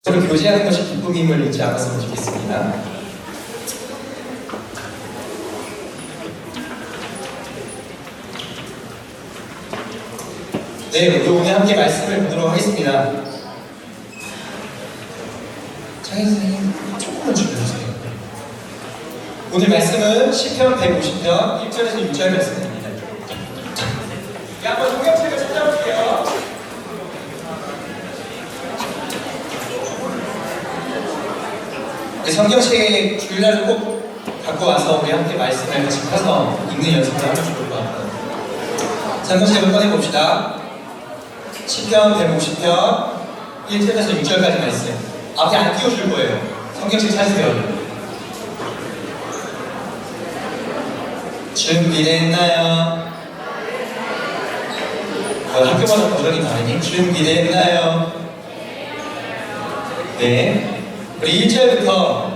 서로 교제하는 것이 기쁨임을 잊지 않았으면 좋겠습니다. 네, 우리 오늘 함께 말씀을 보도록 하겠습니다. 창희 선생님, 조금만 줄여주세요. 오늘 말씀은 시편 150편 1절에서 6절 말씀입니다. 한번 성경책을 찾아볼게요. 성경책에 주일날을 꼭 갖고 와서 우리 함께 말씀을 같이 펴서 읽는 연습을 하면 좋을 것 같아요. 성경책을 꺼내봅시다. 시편 150편 1절에서 6절까지 말씀. 앞에 안 띄워줄 거예요. 성경책 찾으세요. 준비됐나요? 학교마다 버전이 다르니? 준비됐나요? 네. 우리 1절부터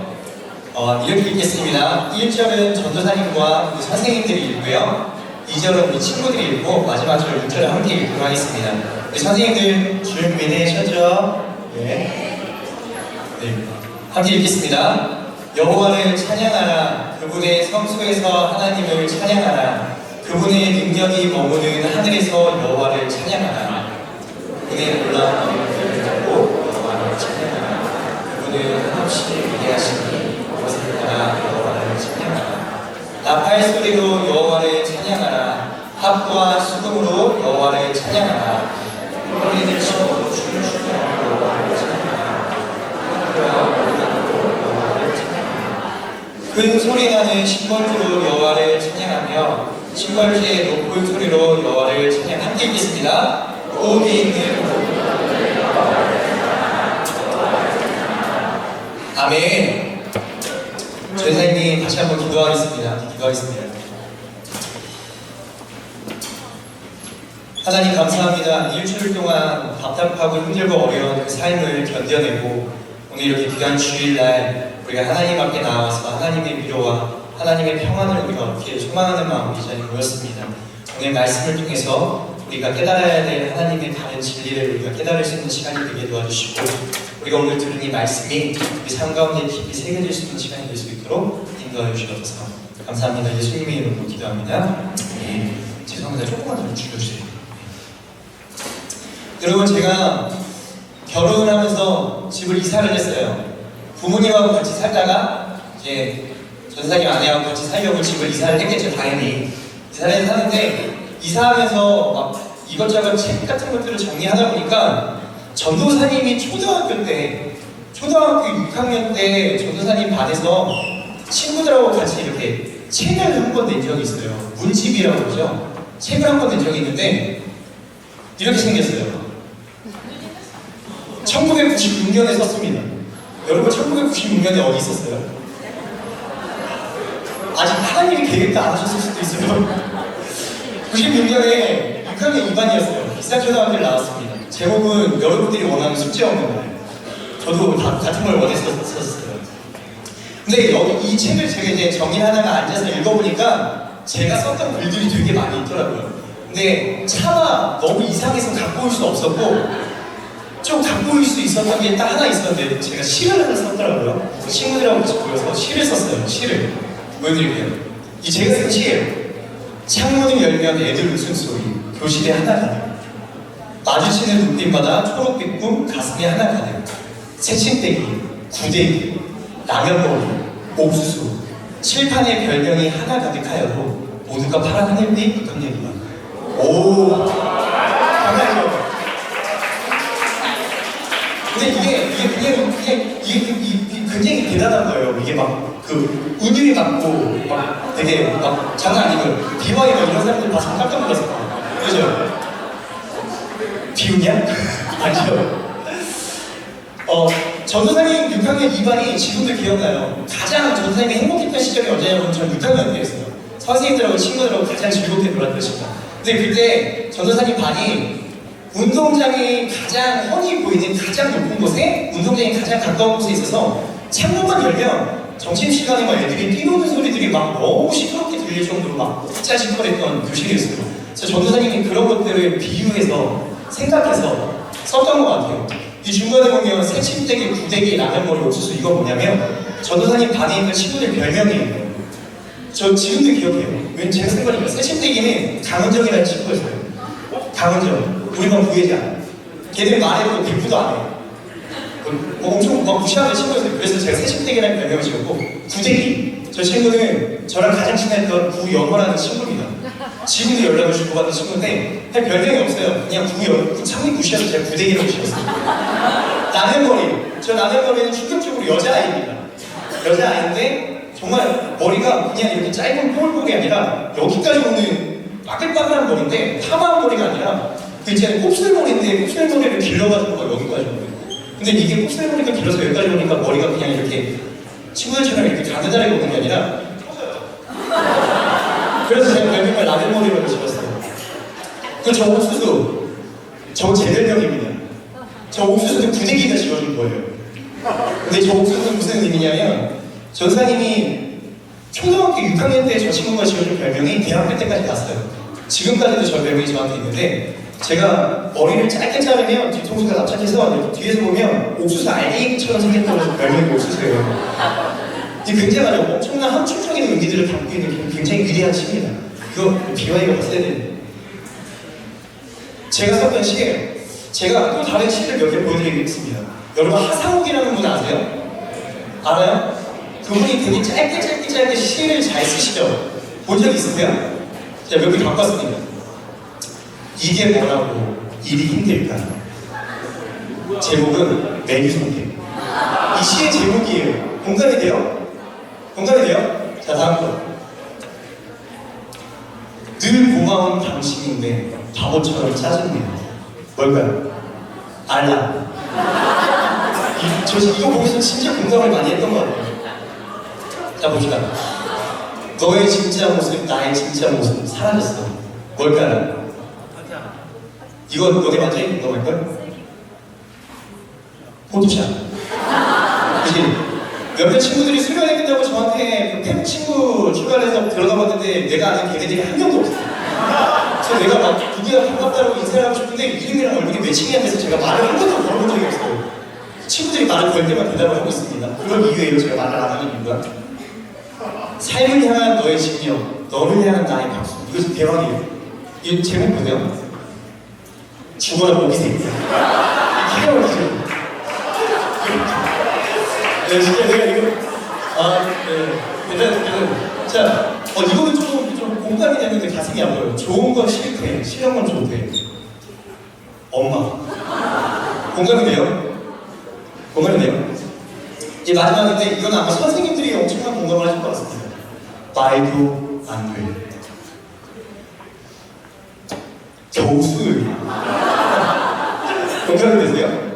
이렇게 읽겠습니다. 1절은 전도사님과 선생님들이 읽고요. 2절은 우리 친구들이 읽고 마지막 절 6절을 함께 읽도록 하겠습니다. 우리 선생님들 준비되셨죠? 네. 함께 읽겠습니다. 여호와를 찬양하라. 그분의 성소에서 하나님을 찬양하라. 그분의 능력이 머무는 하늘에서 여호와를 찬양하라. 그분의 놀라운 능력을 잡고 여호와를 찬양하라. 그분은 한없이 위대하시니 그것을 따라 여호와를 찬양하라. 나팔 소리로 여호와를 찬양하라. 합과 수금으로 여호와를 찬양하라. 소리를 치고 춤을 추며 여호와를 찬양하라. 여호와를 찬양하라. 큰 소리 나는 신벌주로 여호와를 찬양하며 신벌주의 높은 소리로 여호와를 찬양. 함께 읽겠습니다. 오기 있는 아멘. 전사님이 다시 한번 기도하겠습니다. 하나님 감사합니다. 일주일 동안 답답하고 힘들고 어려운 그 삶을 견뎌내고 오늘 이렇게 귀한 주일날 우리가 하나님 앞에 나와서 하나님의 위로와 하나님의 평안을 우리가 얻기에 소망하는 마음으로 이 자리에 모였습니다. 오늘 말씀을 통해서 우리가 깨달아야 될 하나님의 다른 진리를 우리가 깨달을 수 있는 시간이 되게 도와주시고 우리가 오늘 들은 이 말씀이 우리 삶 가운데 깊이 새겨질 수 있는 시간이 될 수 있도록 인도하여 주셔서 감사합니다. 예수님의 이름으로 기도합니다. 네. 죄송합니다. 조금만 더 줄여주세요. 여러분, 제가 결혼을 하면서 집을 이사를 했어요. 부모님하고 같이 살다가 이제 전사님 아내하고 같이 살려고 집을 이사를 했겠죠. 당연히 이사를 사는데 이사하면서 막 이것저것 책 같은 것들을 정리하다 보니까 전도사님이 초등학교 6학년 때 전도사님 반에서 친구들하고 같이 이렇게 책을 한 권 낸 적이 있어요. 문집이라고 그러죠. 책을 한 권 낸 적이 있는데 이렇게 생겼어요. 1996년에 썼습니다. 여러분 1996년에 어디 있었어요? 아직 하나님이 계획도 안 하셨을 수도 있어요. 96년에 6학년 2반이었어요. 비싼 초등학교를 나왔습니다. 제목은 여러분들이 원하는 숙제 없는 날. 저도 같은 걸 원했었어요. 근데 여기 이 책을 제가 이제 정리하다가 앉아서 읽어보니까 제가 썼던 글들이 되게 많이 있더라고요. 근데 차마 너무 이상해서 갖고 올 수 없었고 좀 갖고 올 수 있었던 게 딱 하나 있었는데 제가 시를 하나 썼더라고요. 친구들하고 같이 모여서 시를 썼어요. 시를 보여드릴게요. 이 제가 쓴 시예요. 창문을 열면 애들 웃음소리 교실에 하나 가득 마주치는 눈빛마다 초록빛 꿈 가슴에 하나 가득 새침대기, 구데기, 라면머리, 옥수수 칠판에 별명이 하나 가득하여도 모두가 파란 하늘빛 붙었네요. 오, 감사하죠. 근데 이게 굉장히 대단한 거예요. 이게 막 그 운율이 맞고 막 되게 막 장난 아니고 비와이 뭐 이런 사람들 봐서 깜짝 놀랐어요. 그죠? 비웃냐? 아니죠. 전도사님 6학년 2반이 지금도 기억나요. 가장 전도사님이 행복했던 시절이 언제냐면 전 6학년 때였어요. 선생님들하고 친구들하고 가장 즐겁게 놀았던 시간. 근데 그때 전도사님 반이 운동장이 가장 훤히 보이는 가장 높은 곳에 운동장이 가장 가까운 곳에 있어서 창문만 열면 점심시간에 막 애들이 뛰노는 소리들이 막 너무 시끄럽게 들릴 정도로 막 짜식거렸던 교실이었어요. 그래서 전도사님이 그런 것들을 비유해서 생각해서 썼던 것 같아요. 이 중간에 보면 새침대기, 구데기, 라면머리, 옥수수 이거 뭐냐면 전도사님 반에 있는 친구들 별명이에요. 저 지금도 기억해요. 왠 제가 쓴 거니까. 새침대기는 강은정이라는 친구였어요. 강은정. 우리 반 부회장. 걔들 말해도 대꾸도 안 해요. 뭐 엄청 막 무시하는 친구였어요. 그래서 제가 새침대기라는 별명을 지었고, 구데기. 저 친구는 저랑 가장 친했던 구영어라는 친구입니다. 지금도 연락을 주고받는 친구인데 할 별명이 없어요. 그냥 상위 무시해서 제가 구데기라고 지었어요. 라면머리. 저 라면머리는 충격적으로 여자아이입니다. 여자아이인데 정말 머리가 그냥 이렇게 짧은 뽀글뽀글이 아니라 여기까지 오는 빠글빠글한 머리인데 파마한 머리가 아니라 그 이제 곱슬머리인데 곱슬머리를 길러가지고 여기까지 오는. 근데 이게 곱슬머리가 길어서 여기까지 오니까 머리가 그냥 이렇게 친구들처럼 이렇게 가느다랗게 오는 게 아니라 그래서 제가 별명을 라면머리로 지었어요. 저 옥수수, 저 제 별명입니다. 저 옥수수는 구데기가 지어준 거예요. 근데 저 옥수수는 무슨 의미냐면 전사님이 초등학교 6학년 때 저 친구가 지어준 별명이 대학교 때까지 갔어요. 지금까지도 저 별명이 저한테 있는데 제가 머리를 짧게 자르면 뒤통수가 납작해서 뒤에서 보면 옥수수 알갱이처럼 생겼다고 해서 별명이 옥수수예요. 굉장하죠. 엄청난 함축적인 의미들을 담고 있는 굉장히 위대한 시입니다. 그거 비와이가 봤어야 되는데 제가 썼던 시예요. 제가 또 다른 시를 몇 개 보여드리겠습니다. 여러분 하상욱이라는 분 아세요? 알아요? 그분이 되게 짧게 시를 잘 쓰시죠? 본 적 있으세요? 제가 몇 개 갖고 왔습니다. 이게 뭐라고 일이 힘들까? 제목은 메뉴 선택. 이 시의 제목이에요. 공감이 돼요? 공감이 돼요? 자, 다음 거. 늘 고마운 당신인데 바보처럼 짜증내요. 뭘까요? 알라. 저 이거 보면서 진짜 공감을 많이 했던 것 같아요. 자, 봅시다. 너의 진짜 모습, 나의 진짜 모습 사라졌어. 뭘까요? 이거 너네 완전히 공감할걸? 포토샵. 그치? 몇몇 친구들이 수련회 끝나고 저한테 팬 친구 출발해서 들어가 봤는데 내가 아는 걔네들이 한 명도 없어요. 그래서 내가 막 누구야 반갑다고 인사를 하고 싶은데 이름이랑 얼굴이 매칭이 안 돼서 제가 말을 한 번도 걸어본 적이 없어요. 친구들이 말을 걸 때만 대답을 하고 있습니다. 그런 이유예요. 제가 말을 안 하는 이유가. 삶을 향한 너의 집념, 너를 향한 나의 박수. 이거 좀 대박이에요. 이 제목 보세요. 죽어라 모기새. 기가 막히죠. 네, 진짜 내가 이거 대단해. 자, 이거는 좀 공감이 되는데 자세히 안 보여요. 좋은 건 싫대, 싫은 건 좋대. 엄마. 공감이 돼요? 공감이 돼요? 이제 마지막인데 이건 아마 선생님들이 엄청난 공감을 하실 것 같습니다. 말도 안 돼. 교수. 공감이 되세요?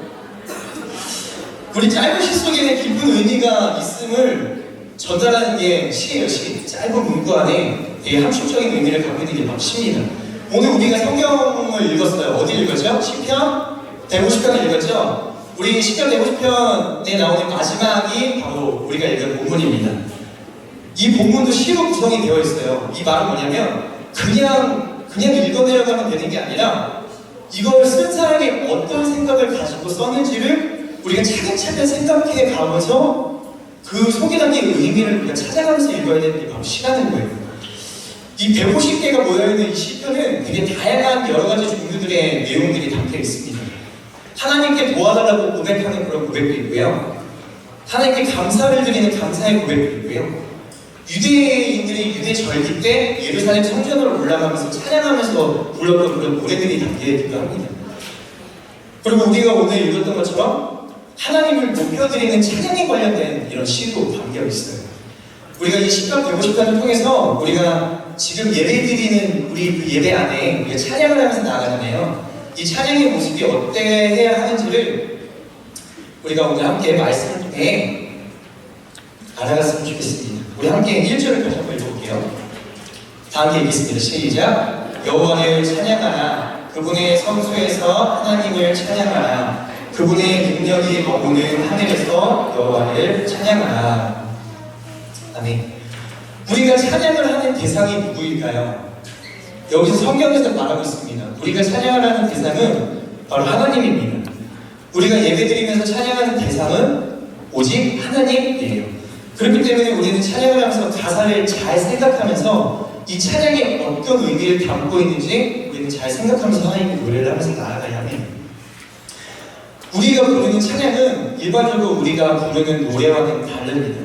우리 짧은 시 속에는 깊은 의미가 있음을 전달하는 게 시예요, 시. 짧은 문구 안에 되게 함축적인 의미를 갖고 있는 게 바로 시입니다. 오늘 우리가 성경을 읽었어요. 어디 읽었죠? 시편 150편을 읽었죠? 우리 시편 150편에 나오는 마지막이 바로 우리가 읽은 본문입니다. 이 본문도 시로 구성이 되어 있어요. 이 말은 뭐냐면 그냥 읽어내려가면 되는 게 아니라 이걸 쓴 사람이 어떤 생각을 가지고 썼는지를 우리가 차근차근 생각해 가면서 그 속에 담긴 의미를 우리가 찾아가면서 읽어야 되는 게 바로 시라는 거예요. 이 150개가 모여있는 이 시편은 되게 다양한 여러 가지 종류들의 내용들이 담겨 있습니다. 하나님께 도와달라고 고백하는 그런 고백도 있고요. 하나님께 감사를 드리는 감사의 고백도 있고요. 유대인들이 유대 절기 때 예루살렘 성전으로 올라가면서 찬양하면서 불렀던 그런 노래들이 담겨 있기도 합니다. 그리고 우리가 오늘 읽었던 것처럼 하나님을 높여드리는 찬양에 관련된 이런 시도 담겨 있어요. 우리가 이 시편 150편을 통해서 우리가 지금 예배드리는 우리 그 예배 안에 우리가 찬양을 하면서 나아가잖아요. 이 찬양의 모습이 어때야 하는지를 우리가 오늘 함께 말씀을 통해 알아갔으면 좋겠습니다. 우리 함께 1절을 다시 한번 읽어볼게요. 다 함께 읽겠습니다. 시작. 여호와를 찬양하라. 그분의 성소에서 하나님을 찬양하라. 그분의 능력이 머무는 하늘에서 여호와를 찬양하라. 아멘. 우리가 찬양을 하는 대상이 누구일까요? 여기서 성경에서 말하고 있습니다. 우리가 찬양을 하는 대상은 바로 하나님입니다. 우리가 예배드리면서 찬양하는 대상은 오직 하나님이에요. 그렇기 때문에 우리는 찬양을 하면서 가사를 잘 생각하면서 이 찬양이 어떤 의미를 담고 있는지 우리는 잘 생각하면서 하나님의 노래를 하면서 나아가야 합니다. 우리가 부르는 찬양은 일반적으로 우리가 부르는 노래와는 다릅니다.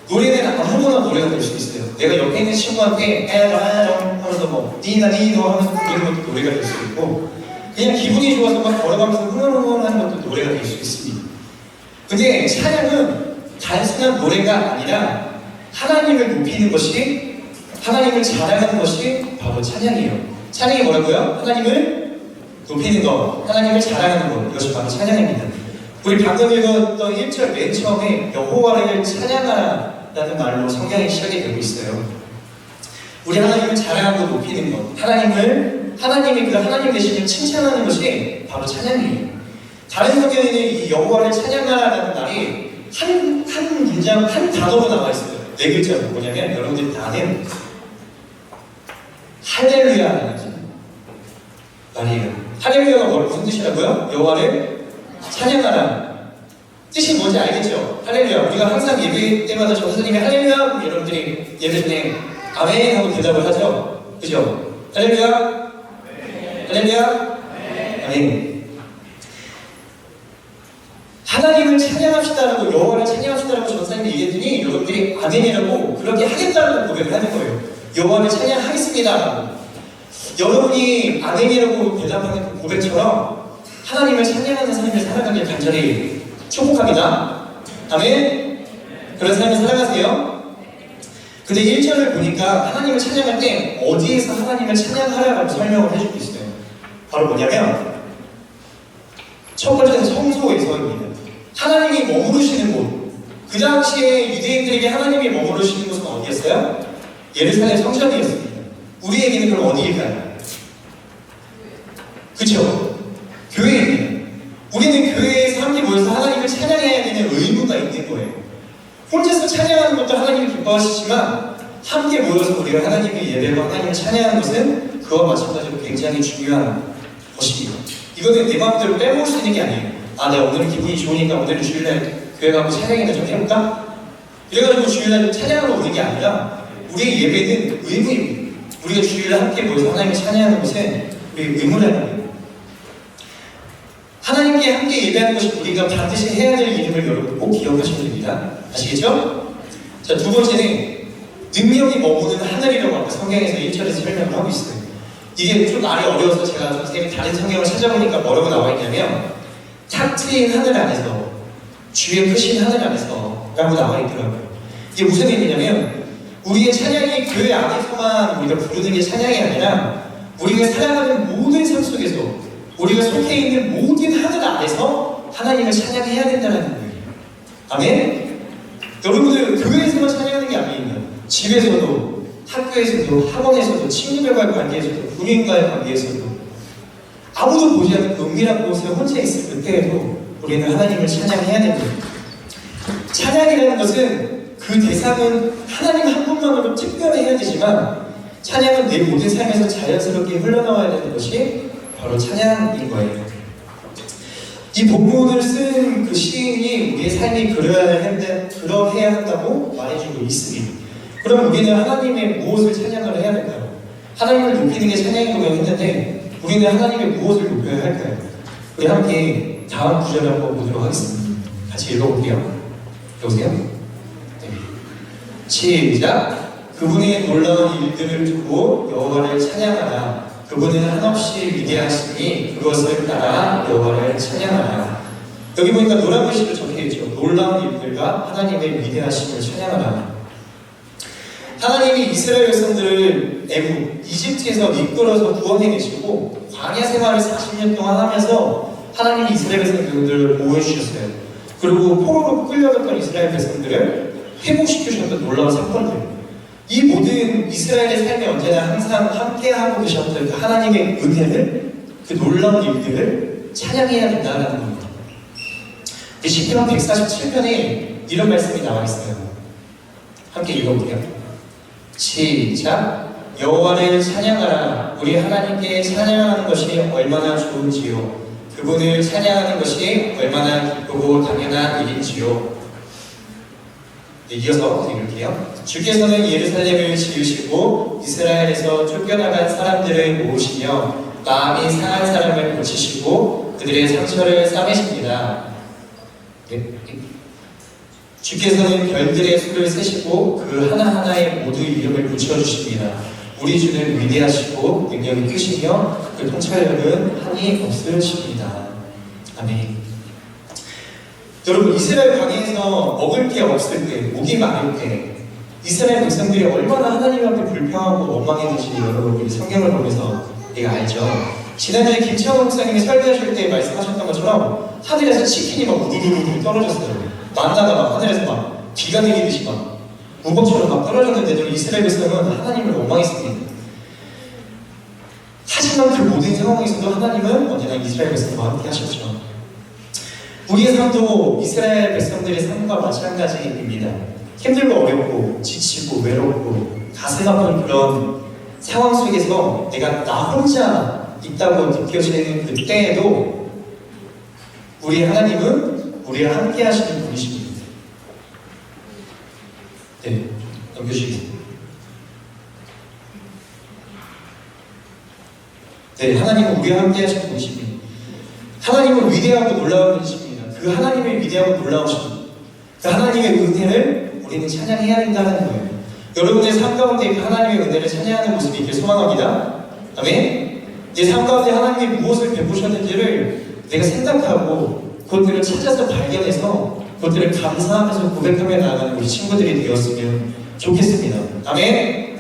노래는 아무거나 노래가 될 수 있어요. 내가 옆에 있는 친구한테 에라랑 하면서 뭐 니나 니노 하면서 부르는 것도 노래가 될 수 있고, 그냥 기분이 좋아서 막 걸어가면서 흥얼흥얼하는 것도 노래가 될 수 있습니다. 근데 찬양은 단순한 노래가 아니라 하나님을 높이는 것이, 하나님을 자랑하는 것이 바로 찬양이에요. 찬양이 뭐라고요? 하나님을 높이는 것, 하나님을 자랑하는 것, 이것이 바로 찬양입니다. 우리 방금 읽었던 1절 맨 처음에 여호와를 찬양하라는 말로 성경이 시작이 되고 있어요. 우리 하나님을 자랑하고 높이는 것, 하나님이 그 하나님 되심을 칭찬하는 것이 바로 찬양이에요. 다른 성경에는 이 여호와를 찬양하라는 말이 한 문장, 한 단어로 나와 있어요. 네 글자로. 뭐냐면 여러분들이 다 아는 할렐루야라는 말이에요. 할렐루야가 무슨 뜻이라고요? 여호와를 찬양하라. 뜻이 뭔지 알겠죠? 할렐루야. 우리가 항상 예배 때마다 저 선생님이 할렐루야 하면 여러분들이 예배 전에 아멘 하고 대답을 하죠? 그죠? 할렐루야? 할렐루야? 아멘. 하나님을 찬양합시다라고, 여호와를 찬양합시다라고 전사님이 얘기했더니 여러분들이 아멘이라고 그렇게 하겠다라고 고백을 하는 거예요. 여호와를 찬양하겠습니다라고. 여러분이 아멘이라고 대답하는 그 고백처럼 하나님을 찬양하는 삶을 살아가길 간절히 축복합니다. 아멘. 그런 삶을 살아가세요. 근데 1절을 보니까 하나님을 찬양할 때 어디에서 하나님을 찬양하라고 설명을 해주고 있어요. 바로 뭐냐면 첫 번째는 성소에서입니다. 하나님이 머무르시는 곳. 그 당시에 유대인들에게 하나님이 머무르시는 곳은 어디였어요? 예루살렘 성전이었습니다. 우리에게는 그럼 어디일까요? 그쵸? 교회입니다. 우리는 교회에서 함께 모여서 하나님을 찬양해야 되는 의무가 있는 거예요. 혼자서 찬양하는 것도 하나님이 기뻐하시지만 함께 모여서 우리가 하나님의 예배와 하나님을 찬양하는 것은 그와 마찬가지로 굉장히 중요한 것입니다. 이거는 내 마음대로 빼먹을 수 있는 게 아니에요. 아, 내가 오늘 기분이 좋으니까 오늘 주일날 교회 가고 찬양이나 좀 해볼까? 이래가지고 주일날 찬양하러 오는 게 아니라 우리의 예배는 의무입니다. 우리가 주일날 함께 모여서 하나님을 찬양하는 것은 우리의 의무라는 거예요. 하나님께 함께 예배하는 것이 우리가 반드시 해야 될 일임을 여러분 꼭 기억하시면 됩니다. 아시겠죠? 자, 두 번째는 능력이 머무는 하늘이라고 아까 성경에서 1절에서 설명을 하고 있어요. 이게 좀 말이 어려워서 제가 선생님이 다른 성경을 찾아보니까 뭐라고 나와 있냐면 탁 트인 하늘 안에서, 주의 크신 하늘 안에서 라고 나와 있더라고요. 이게 무슨 의미냐면 우리의 찬양이 교회 안에서만 우리가 부르는 게 찬양이 아니라 우리가 살아가는 모든 삶 속에서 우리가 속해 있는 모든 하늘 안에서 하나님을 찬양해야 된다는 거예요. 아멘? 여러분들 교회에서만 찬양하는 게 아닙니다. 집에서도, 학교에서도, 학원에서도, 친구들과의 관계에서도, 군인과의 관계에서도, 아무도 보지 않는 은밀한 곳에 혼자 있을 그때에도 우리는 하나님을 찬양해야 됩니다. 찬양이라는 것은 그 대상은 하나님 한 분만으로 특별히 해야 되지만 찬양은 내 모든 삶에서 자연스럽게 흘러나와야 되는 것이 바로 찬양인 거예요. 이 본문을 쓴 그 시인이 우리의 삶이 그러해야 한다고 말해주고 있습니다. 그럼 우리는 하나님의 무엇을 찬양을 해야 될까요? 하나님을 높이는 게 찬양이라고 했는데 우리는 하나님의 무엇을 높여야 할까요? 우리 함께 다음 구절을 한번 보도록 하겠습니다. 같이 읽어볼게요. 여보세요? 네. 시작! 그분의 놀라운 일들을 두고 여호와를 찬양하라. 그분은 한없이 위대하시니 그것을 따라 여호와를 찬양하라. 여기 보니까 노란 글씨로 적혀있죠. 놀라운 일들과 하나님의 위대하심을 찬양하라. 하나님이 이스라엘 백성들을 애굽, 이집트에서 이끌어서 구원해내시고 광야 생활을 40년 동안 하면서 하나님이 이스라엘 백성들을 보호해주셨어요. 그리고 포로로 끌려갔던 이스라엘 백성들을 회복시키셨던 놀라운 사건들, 이 모든 이스라엘의 삶에 언제나 항상 함께하고 계셨던 그 하나님의 은혜를, 그 놀라운 일들을 찬양해야 된다는 겁니다. 시편 147편에 이런 말씀이 나와 있어요. 함께 읽어볼게요. 시작! 여호와를 찬양하라. 우리 하나님께 찬양하는 것이 얼마나 좋은지요. 그분을 찬양하는 것이 얼마나 기쁘고 당연한 일인지요. 네, 이어서 읽을게요. 주께서는 예루살렘을 지으시고 이스라엘에서 쫓겨나간 사람들을 모으시며 마음이 상한 사람을 고치시고 그들의 상처를 싸매십니다. 네. 주께서는 별들의 수를 세시고 그 하나하나에 모두 이름을 붙여주십니다. 우리 주는 위대하시고 능력이 크시며 그 통찰력은 한이 없으십니다. 아멘. 여러분, 이스라엘 광야에서 먹을 게 없을 때, 목이 마를 때 이스라엘 백성들이 얼마나 하나님 앞에 불평하고 원망했는지 여러분들이 성경을 보면서 우리가 알죠. 지난주에 김창호 목사님이 설교하실 때 말씀하셨던 것처럼 하늘에서 치킨이 막 우두두두 떨어졌어요. 만나가 막 하늘에서 막 비가 내리듯이 막 무법처럼 막 떨어졌는데도 이스라엘 백성은 하나님을 원망했습니다. 하지만 그 모든 상황에서도 하나님은 언제나 이스라엘 백성과 함께 하셨죠. 우리의 삶도 이스라엘 백성들의 삶과 마찬가지입니다. 힘들고 어렵고 지치고 외롭고 가슴 아픈 그런 상황 속에서 내가 나 혼자 있다고 느껴지는 그때에도 우리 하나님은 우리와 함께 하시는 분이십니다. 네, 넘겨주시겠습니다. 네, 하나님은 우리와 함께 하시는 분이십니다. 하나님은 위대하고 놀라운 분이십니다. 그 하나님의 위대하고 놀라우신 그 하나님의 은혜를 우리는 찬양해야 된다는 거예요. 여러분의 삶 가운데 그 하나님의 은혜를 찬양하는 모습이 있길 소망합니다. 아멘. 내 삶 가운데 하나님이 무엇을 베푸셨는지를 내가 생각하고 그것들을 찾아서 발견해서 그것들을 감사하면서 고백하며 나아가는 우리 친구들이 되었으면 좋겠습니다. 아멘.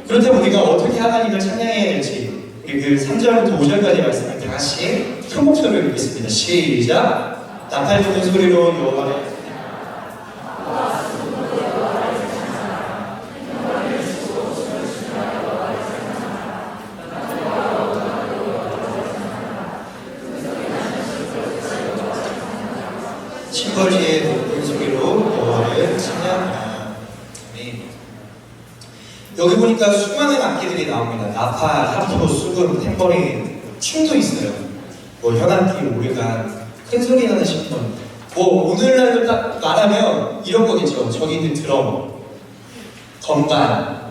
그렇다면 우리가 어떻게 하나님을 찬양해야 될지 우리 그 3절부터 5절까지 말씀을 다 같이 큰 목소리로 읽겠습니다. 시작. 나팔 부는 소리로 여호와를 심벌지의 높은 소리로 여호와를 찬양하라. 여기 보니까 수많은 악기들이 나옵니다. 나팔, 하프, 수금, 탬버린, 춤도 있어요. 뭐 현악기, 오르간, 큰 소리 나는 심벌. 뭐 오늘날로 딱 말하면 이런 거겠죠. 저기 있는 드럼, 건반,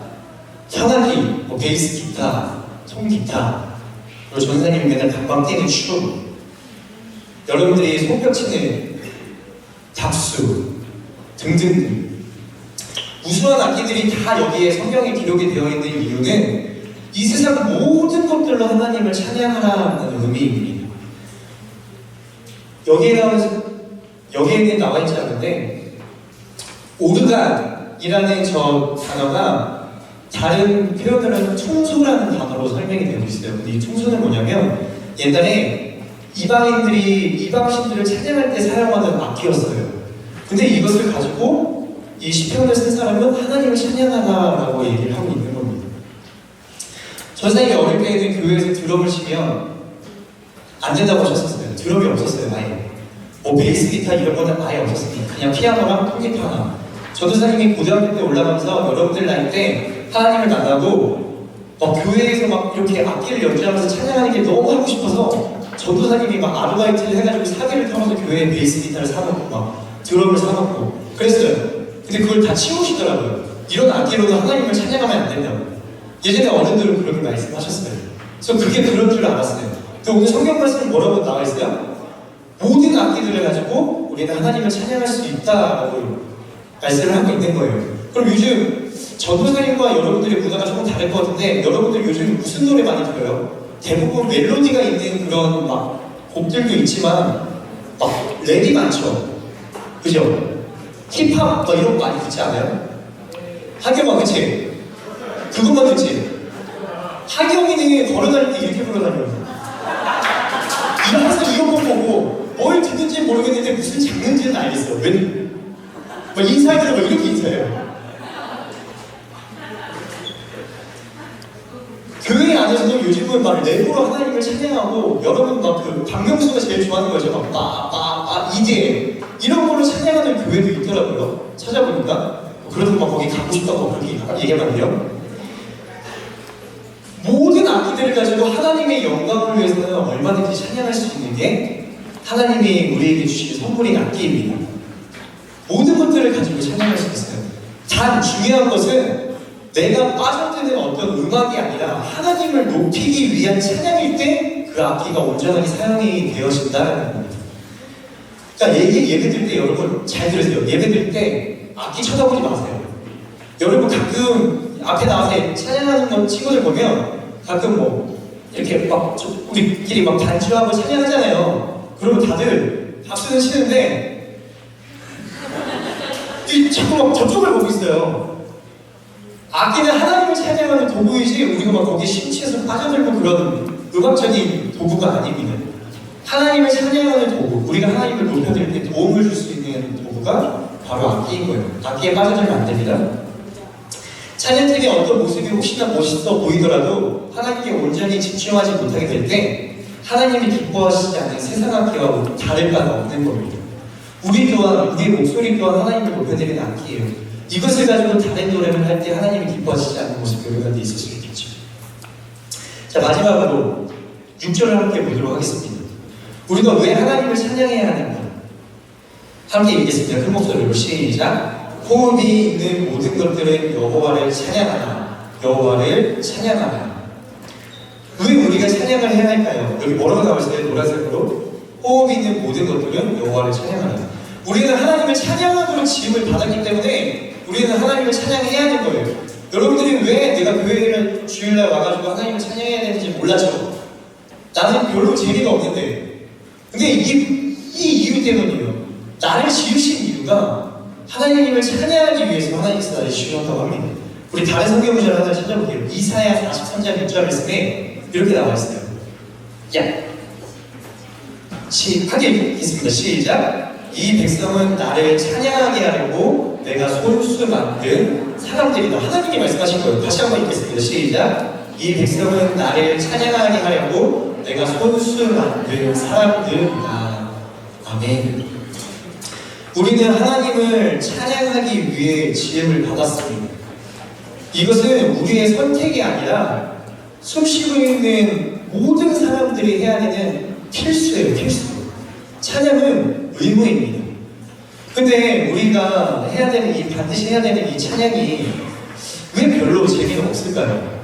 현악기, 뭐 베이스 기타, 통기타, 그리고 전사님이 맨날 감방 뛰는 춤, 여러분들이 손뼉 치는 박수 등등등 우수한 악기들이 다 여기에 성경에 기록이 되어 있는 이유는 이 세상 모든 것들로 하나님을 찬양하라는 의미입니다. 여기에는 나와 있지 않은데 오르간이라는 저 단어가 다른 표현으로는 총소라는 단어로 설명이 되고 있어요. 근데 이 총소는 뭐냐면 옛날에 이방신들을 찬양할 때 사용하는 악기였어요. 근데 이것을 가지고 이 시편을 쓴 사람은 하나님을 찬양하라라고 얘기를 하고 있는 겁니다. 전사님이 어릴 때에는 교회에서 드럼을 치면 안 된다고 하셨었어요. 드럼이 없었어요, 아예. 뭐 베이스 기타 이런 거는 아예 없었습니다. 그냥 피아노랑 통기타 하나. 전도사님이 고등학교 때 올라가면서 여러분들 나이 때 하나님을 만나고 교회에서 막 이렇게 악기를 연주하면서 찬양하는 게 너무 하고 싶어서 전도사님이 막 아르바이트를 해가지고 사기를 털어서 교회에 베이스 기타를 사놓고 막 드럼을 사놓고 그랬어요. 근데 그걸 다 치우시더라고요. 이런 악기로도 하나님을 찬양하면 안 된다고. 예전에 어른들은 그렇게 말씀하셨어요. 그래서 그게 그런 줄 알았어요. 근데 오늘 성경 말씀은 뭐라고 나와 있어요? 모든 악기들을 가지고 우리는 하나님을 찬양할 수 있다라고 말씀을 하고 있는 거예요. 그럼 요즘 전도사님과 여러분들의 문화가 조금 다를 것 같은데 여러분들 요즘 무슨 노래 많이 들어요? 대부분 멜로디가 있는 그런 막 곡들도 있지만 막 랩이 많죠. 그죠? 힙합 이런 거 많이 듣지 않아요? 하경아 그치? 그것만 듣지? 하경이는 걸어다닐 때 이렇게 걸어다녀요. 항상 이어폰 보고 뭘 듣는지 모르겠는데 무슨 장르인지는 알겠어요. 왜? 인사이드로 이렇게 인사해요. 교회 안에서도 요즘은 막 랩으로 하나님을 찬양하고 여러분 막 그 박명수가 제일 좋아하는 거죠. 막 이제 이런 걸로 찬양하는 교회도 있더라고요. 찾아보니까 그래도 막 거기 가고 싶다고 그렇게 얘기하면 돼요. 모든 악기들을 가지고 하나님의 영광을 위해서는 얼마든지 찬양할 수 있는 게 하나님이 우리에게 주신 선물인 악기입니다. 모든 것들을 가지고 찬양할 수 있어요. 단 중요한 것은 내가 빠져드는 어떤 음악이 아니라 하나님을 높이기 위한 찬양일 때 그 악기가 온전하게 사용이 되어진다는 겁니다. 그러니까 예배 드릴 때 여러분 잘 들으세요. 예배 드릴 때 악기 쳐다보지 마세요. 여러분 가끔 앞에 나와서 찬양하는 친구들 보면 가끔 뭐 이렇게 막 우리끼리 막 단추하고 찬양하잖아요. 그러면 다들 박수는 치는데 자꾸 막 저쪽을 보고 있어요. 악기는 하나님을 찬양하는 도구이지 우리가 막 거기에 심취해서 빠져들고 그런 음악적인 도구가 아닙니다. 하나님을 찬양하는 도구, 우리가 하나님을 높여드릴 때 도움을 줄 수 있는 도구가 바로 악기인 거예요. 악기에 빠져들면 안 됩니다. 찬양팀의 어떤 모습이 혹시나 멋있어 보이더라도 하나님께 온전히 집중하지 못하게 될 때 하나님이 기뻐하시지 않는 세상 악기와 다를 바가 없는 겁니다. 우리 또한, 우리의 목소리 또한 하나님을 높여드리는 악기예요. 이것을 가지고 다른 노래를 할 때 하나님이 기뻐하시지 않는 모습이 여러 가지 있을 수 있겠죠. 자, 마지막으로 6절을 함께 보도록 하겠습니다. 우리가 왜 하나님을 찬양해야 하는가? 함께 읽겠습니다. 큰 목소리로 시작. 호흡이 있는 모든 것들은 여호와를 찬양하라. 여호와를 찬양하라. 왜 우리가 찬양을 해야 할까요? 여기 뭐라고 나와 있어요? 노란색으로. 호흡이 있는 모든 것들은 여호와를 찬양하라. 우리는 하나님을 찬양함으로 지음을 받았기 때문에 우리는 하나님을 찬양해야 하는 거예요. 여러분들이 왜 내가 교회를 주일날 와가지고 하나님을 찬양해야 되는지 몰랐죠? 나는 별로 재미가 없는데. 근데 이 이유 때문이에요. 나를 지으신 이유가 하나님을 찬양하기 위해서 하나님께서 나를 지으셨다고 합니다. 우리 다른 성경 구절 하나 찾아볼게요. 이사야 43장 6절 말씀에 이렇게 나와 있어요. 함께 읽겠습니다. 시작. 이 백성은 나를 찬양하게 하려고 내가 손수 만든 사람들이다. 하나님이 말씀하신 거예요. 다시 한번 읽겠습니다. 시작. 이 백성은 나를 찬양하게 하려고 내가 손수 만든 사람들이다. 아멘. 우리는 하나님을 찬양하기 위해 지음을 받았습니다. 이것은 우리의 선택이 아니라 숨쉬고 있는 모든 사람들이 해야 되는 필수예요. 필수. 찬양은 의무입니다. 근데 우리가 해야 되는 반드시 해야 되는 이 찬양이 왜 별로 재미가 없을까요?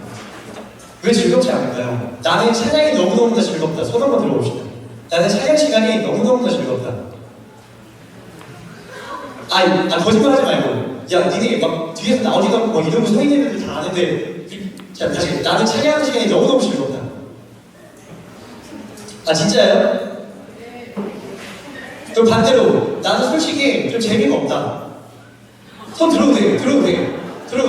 왜 즐겁지 않을까요? 나는 찬양이 너무너무나 즐겁다. 손 한번 들어봅시다. 나는 찬양 시간이 너무너무나 즐겁다. 거짓말 하지 말고. 야, 니네 막 뒤에서 나 어디가 막 이러고 서 있는 애들 다 아는데. 자, 다시. 나는 찬양하는 시간이 너무너무 즐겁다. 진짜요? 그럼 반대로 나는 솔직히 좀 재미가 없다. 손 들어도 돼요. 들어도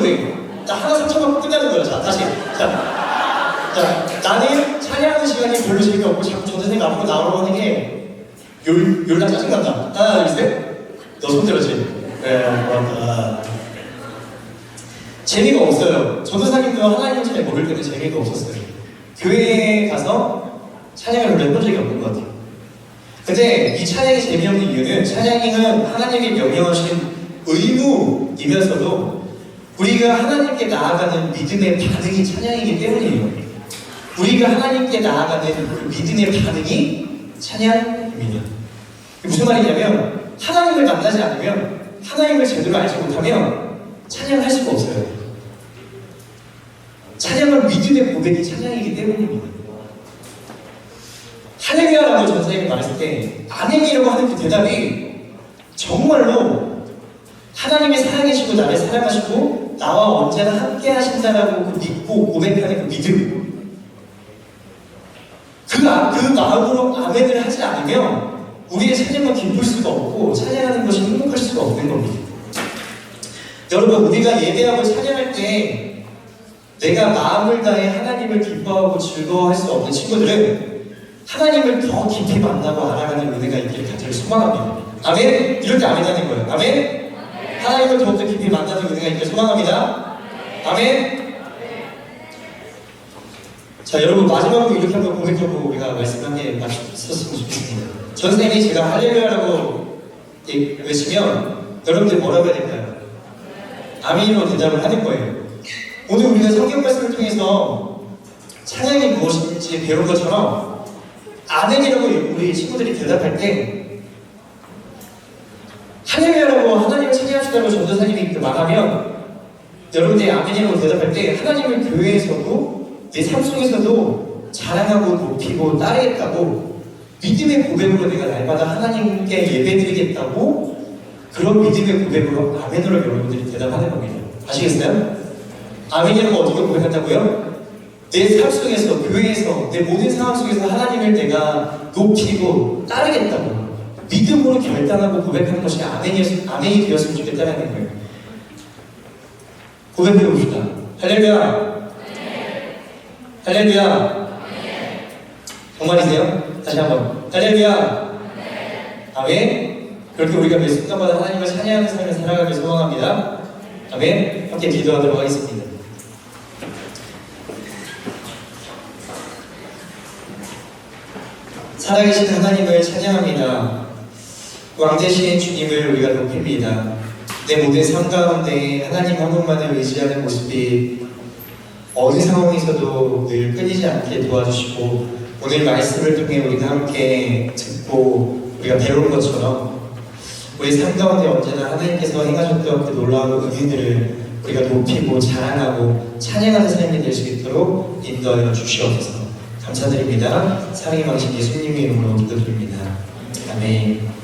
돼요. 나 하나 상처받고 끝나는 거야. 자, 다시. 자, 나는 찬양하는 시간이 별로 재미없고 자꾸 저 선생님 앞으로 나오려고 하는 게 열나 짜증난다. 하나, 둘, 셋. 너 손 들었지? 네, 고맙다. 재미가 없어요. 전도사님도 하나님을 잘 모를 때는 재미가 없었어요. 교회에 가서 찬양을 별로 해본 적이 없는 것 같아요. 근데 이 찬양이 재미없는 이유는 찬양은 하나님의 명령하신 의무이면서도 우리가 하나님께 나아가는 믿음의 반응이 찬양이기 때문이에요. 우리가 하나님께 나아가는 그 믿음의 반응이 찬양입니다. 무슨 말이냐면 하나님을 만나지 않으면 하나님을 제대로 알지 못하면 찬양할 수가 없어요. 찬양은 믿음의 고백이 찬양이기 때문입니다. 할렐루야라고 전사님이 말했을 때 아멘이라고 하는 그 대답이 정말로 하나님이 사랑하시고 나를 사랑하시고 나와 언제나 함께 하신다라고 그 믿고 고백하는 그 믿음, 그 마음으로 아멘을 하지 않으면 우리의 찬양은 기쁠 수가 없고 찬양하는 것이 행복할 수가 없는 겁니다. 여러분, 우리가 예배하고 찬양할 때 내가 마음을 다해 하나님을 기뻐하고 즐거워할 수 없는 친구들은 하나님을 더 깊이 만나고 알아가는 은혜가 있기를 간절히 소망합니다. 아멘? 이럴 때 아멘 하는 거예요. 아멘? 하나님을 더욱더 깊이 만나는 은혜가 있기를 소망합니다. 아멘? 자, 여러분 마지막으로 이렇게 한번 고백하고 우리가 말씀 한 개 마쳤으면 좋겠습니다. 전생이 제가 할렐루야라고 외치면 여러분들 뭐라고 해야 될까요? 아멘으로 대답을 하는 거예요. 오늘 우리가 성경 말씀을 통해서 찬양이 무엇인지 배운 것처럼 아멘이라고 우리 친구들이 대답할 때 할렐루야라고 하나님을 찬양하시다고 전도사님이 말하면 여러분들이 아멘이라고 대답할 때 하나님을 교회에서도 내 삶 속에서도 자랑하고 높이고 따르겠다고 믿음의 고백으로 내가 날마다 하나님께 예배드리겠다고 그런 믿음의 고백으로 아멘으로 여러분들이 대답하는 겁니다. 아시겠어요? 아멘이라고 어떻게 고백한다고요? 내 삶 속에서, 교회에서, 내 모든 상황 속에서 하나님을 내가 높이고 따르겠다고 믿음으로 결단하고 고백하는 것이 아멘이 되었으면 좋겠다는 거예요. 고백해 봅시다. 할렐루야. 할렐루야. 정말이세요? 다시 한번. 할렐루야. 아멘. 그렇게 우리가 매 순간마다 하나님을 찬양하는 삶을 살아가길 소망합니다. 아멘. 함께 기도하도록 하겠습니다. 살아계신 하나님을 찬양합니다. 왕되신 주님을 우리가 높입니다. 내 모든 삶 가운데 하나님 한 분만을 의지하는 모습이 어느 상황에서도 늘 끊이지 않게 도와주시고 오늘 말씀을 통해 우리가 함께 듣고 우리가 배운 것처럼 우리 삶 가운데 언제나 하나님께서 행하셨던 그 놀라운 은혜들을 우리가 높이고 자랑하고 찬양하는 삶이 될 수 있도록 인도하여 주시옵소서. 감사드립니다. 사랑의 왕신 예수님의 이름으로 기도드립니다. 아멘.